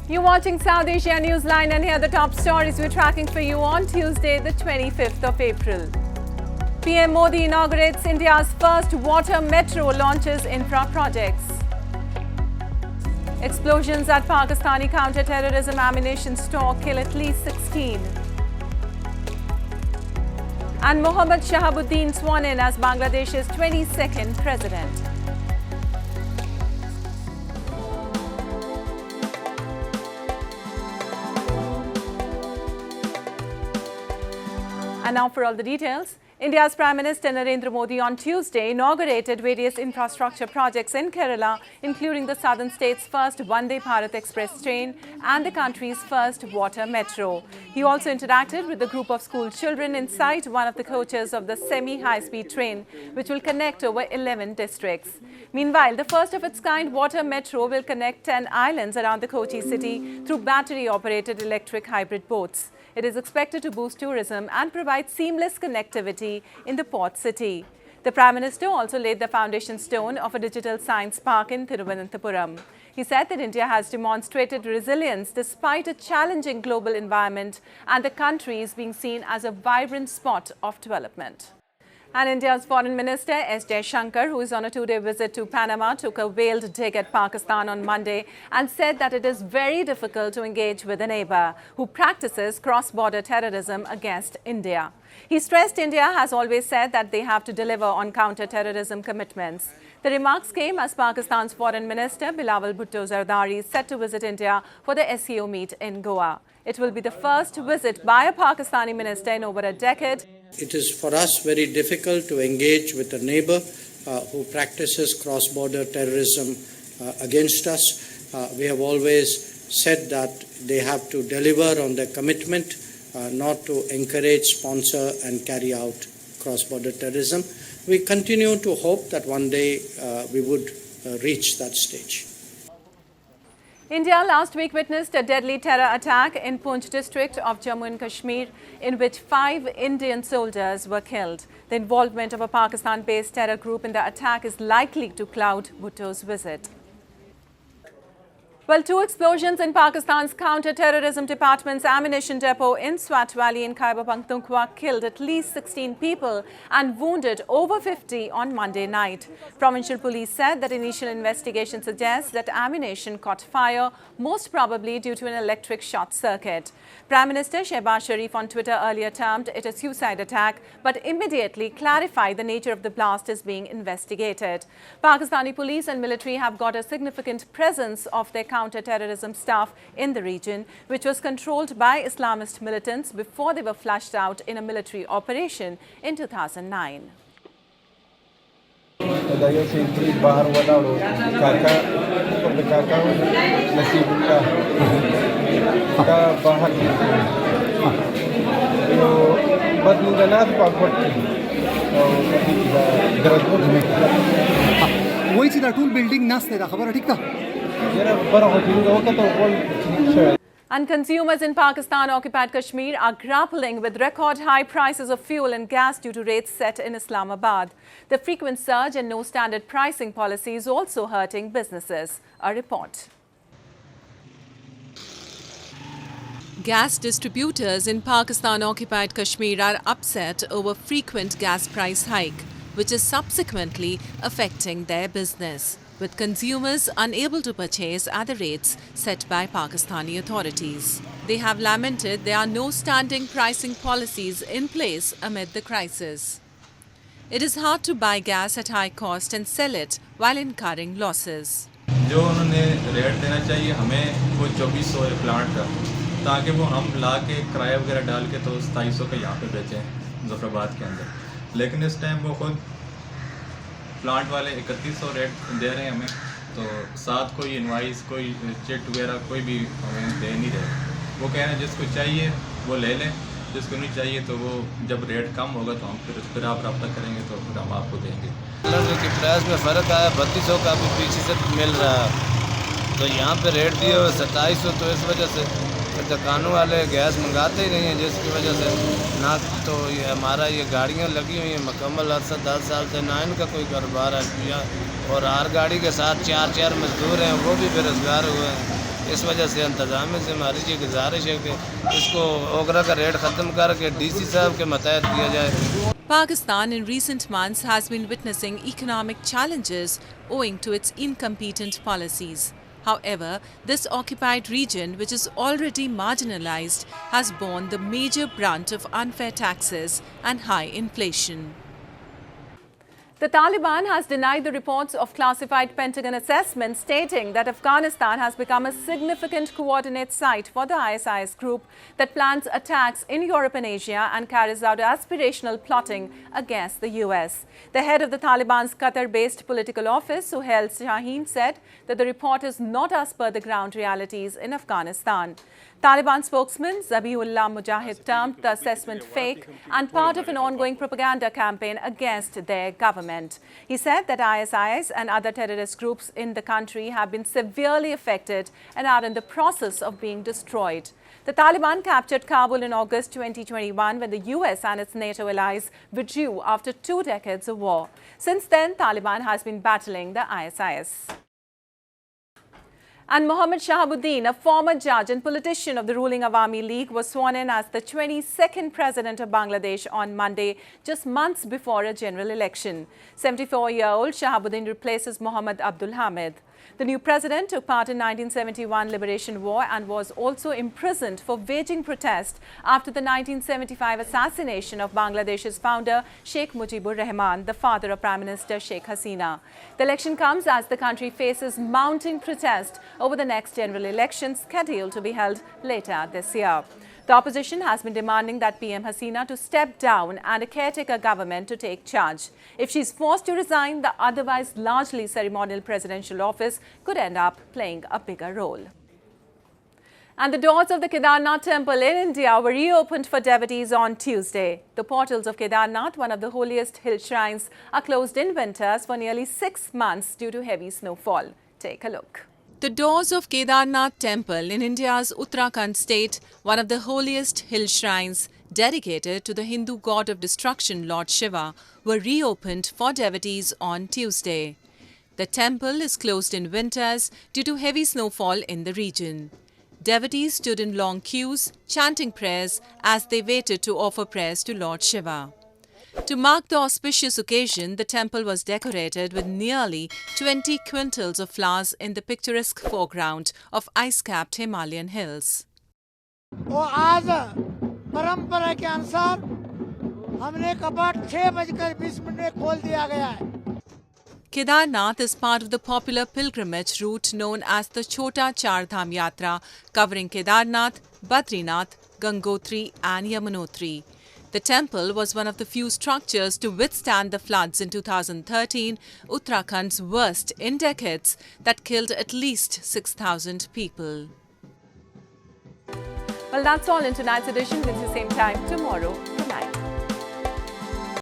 You're watching South Asia Newsline, and here are the top stories we're tracking for you on Tuesday, the 25th of April. PM Modi inaugurates India's first water metro, launches infra projects. Explosions at Pakistani counter-terrorism ammunition store kill at least 16. And Mohammed Shahabuddin sworn in as Bangladesh's 22nd president. And now for all the details. India's Prime Minister Narendra Modi on Tuesday inaugurated various infrastructure projects in Kerala, including the southern state's first Vande Bharat Express train and the country's first water metro. He also interacted with a group of school children inside one of the coaches of the semi-high-speed train, which will connect over 11 districts. Meanwhile, the first of its kind water metro will connect 10 islands around the Kochi city through battery-operated electric hybrid boats. It is expected to boost tourism and provide seamless connectivity in the port city. The Prime Minister also laid the foundation stone of a digital science park in Thiruvananthapuram. He said that India has demonstrated resilience despite a challenging global environment, and the country is being seen as a vibrant spot of development. And India's Foreign Minister S. Jaishankar, who is on a two-day visit to Panama, took a veiled dig at Pakistan on Monday and said that it is very difficult to engage with a neighbor who practices cross-border terrorism against India. He stressed India has always said that they have to deliver on counter-terrorism commitments. The remarks came as Pakistan's Foreign Minister Bilawal Bhutto is set to visit India for the SCO meet in Goa. It will be the first visit by a Pakistani minister in over a decade. It is for us very difficult to engage with a neighbor who practices cross-border terrorism against us. We have always said that they have to deliver on their commitment not to encourage, sponsor and carry out cross-border terrorism. We continue to hope that one day we would reach that stage. India last week witnessed a deadly terror attack in Poonch district of Jammu and Kashmir, in which 5 Indian soldiers were killed. The involvement of a Pakistan-based terror group in the attack is likely to cloud Bhutto's visit. Well, 2 explosions in Pakistan's counter-terrorism department's ammunition depot in Swat Valley in Khyber Pakhtunkhwa killed at least 16 people and wounded over 50 on Monday night. Provincial police said that initial investigation suggests that ammunition caught fire, most probably due to an electric short circuit. Prime Minister Shehbaz Sharif on Twitter earlier termed it a suicide attack, but immediately clarified the nature of the blast is being investigated. Pakistani police and military have got a significant presence of their counter-terrorism staff in the region, which was controlled by Islamist militants before they were flushed out in a military operation in 2009. And consumers in Pakistan-occupied Kashmir are grappling with record high prices of fuel and gas due to rates set in Islamabad. The frequent surge and no standard pricing policy is also hurting businesses. A report. Gas distributors in Pakistan-occupied Kashmir are upset over frequent gas price hike, which is subsequently affecting their business, with consumers unable to purchase at the rates set by Pakistani authorities. They have lamented there are no standing pricing policies in place amid the crisis. It is hard to buy gas at high cost and sell it while incurring losses. जो उन्होंने rate देना चाहिए हमें वो 2400 है plant का, ताकि वो हम ला के किराया वगैरह डाल के तो 2700 का यहाँ पे बेचें मुजफ्फराबाद के अंदर। लेकिन इस टाइम वो खुद प्लांट वाले 3100 रेट दे रहे हैं हमें, तो साथ कोई इनवाइस कोई चिट वगैरह कोई भी हमें दे नहीं रहे। वो कह रहे हैं जिसको चाहिए वो ले लें, जिसको नहीं चाहिए तो वो जब रेट कम होगा तो हम फिर आप रब्ता करेंगे तो फिर हम आपको देंगे। सिलेंडर की प्राइस में फ़र्क आया, 3200 का भी पीछे से मिल रहा है, तो यहाँ पे रेट दिए हुए 2700, तो इस वजह से दुकानों वाले गैस मंगाते ही नहीं हैं, जिसकी वजह से ना तो ये हमारा ये गाड़ियाँ लगी हुई हैं मुकम्मल अर्सा 10 साल से, ना इनका कोई कारोबार है, और हर गाड़ी के साथ 4 मजदूर हैं, वो भी बेरोज़गार हुए हैं। इस वजह से इंतज़ाम से हमारी ये गुजारिश है कि इसको ओगरा का रेट ख़त्म करके DC साहब के मतहत दिया जाए। Pakistan in recent months has been witnessing economic challenges owing to its incompetent policies. However, this occupied region, which is already marginalized, has borne the major brunt of unfair taxes and high inflation. The Taliban has denied the reports of classified Pentagon assessments stating that Afghanistan has become a significant coordinate site for the ISIS group that plans attacks in Europe and Asia and carries out aspirational plotting against the US. The head of the Taliban's Qatar-based political office, Suhail Shaheen, said that the report is not as per the ground realities in Afghanistan. Taliban spokesman Zabihullah Mujahid termed the assessment fake and part of an ongoing propaganda campaign against their government. He said that ISIS and other terrorist groups in the country have been severely affected and are in the process of being destroyed. The Taliban captured Kabul in August 2021 when the US and its NATO allies withdrew after 2 decades of war. Since then, Taliban has been battling the ISIS. And Mohammed Shahabuddin, a former judge and politician of the ruling Awami League, was sworn in as the 22nd president of Bangladesh on Monday, just months before a general election. 74-year-old Shahabuddin replaces Mohammad Abdul Hamid. The new president took part in 1971 Liberation War and was also imprisoned for waging protest after the 1975 assassination of Bangladesh's founder Sheikh Mujibur Rahman, the father of Prime Minister Sheikh Hasina. The election comes as the country faces mounting protest over the next general election scheduled to be held later this year. The opposition has been demanding that PM Hasina to step down and a caretaker government to take charge. If she is forced to resign, the otherwise largely ceremonial presidential office could end up playing a bigger role. And the doors of the Kedarnath Temple in India were reopened for devotees on Tuesday. The portals of Kedarnath, one of the holiest hill shrines, are closed in winters for nearly 6 months due to heavy snowfall. Take a look. The doors of Kedarnath Temple in India's Uttarakhand state, one of the holiest hill shrines dedicated to the Hindu god of destruction Lord Shiva, were reopened for devotees on Tuesday. The temple is closed in winters due to heavy snowfall in the region. Devotees stood in long queues, chanting prayers as they waited to offer prayers to Lord Shiva. To mark the auspicious occasion, the temple was decorated with nearly 20 quintals of flowers in the picturesque foreground of ice-capped Himalayan hills. आज परंपरा के अनुसार हमने कपाट 6:20 खोल दिया गया है. Kedarnath is part of the popular pilgrimage route known as the Chota Char Dham Yatra, covering Kedarnath, Badrinath, Gangotri and Yamunotri. The temple was one of the few structures to withstand the floods in 2013, Uttarakhand's worst in decades, that killed at least 6,000 people. Well, that's all in tonight's edition. It's the same time tomorrow.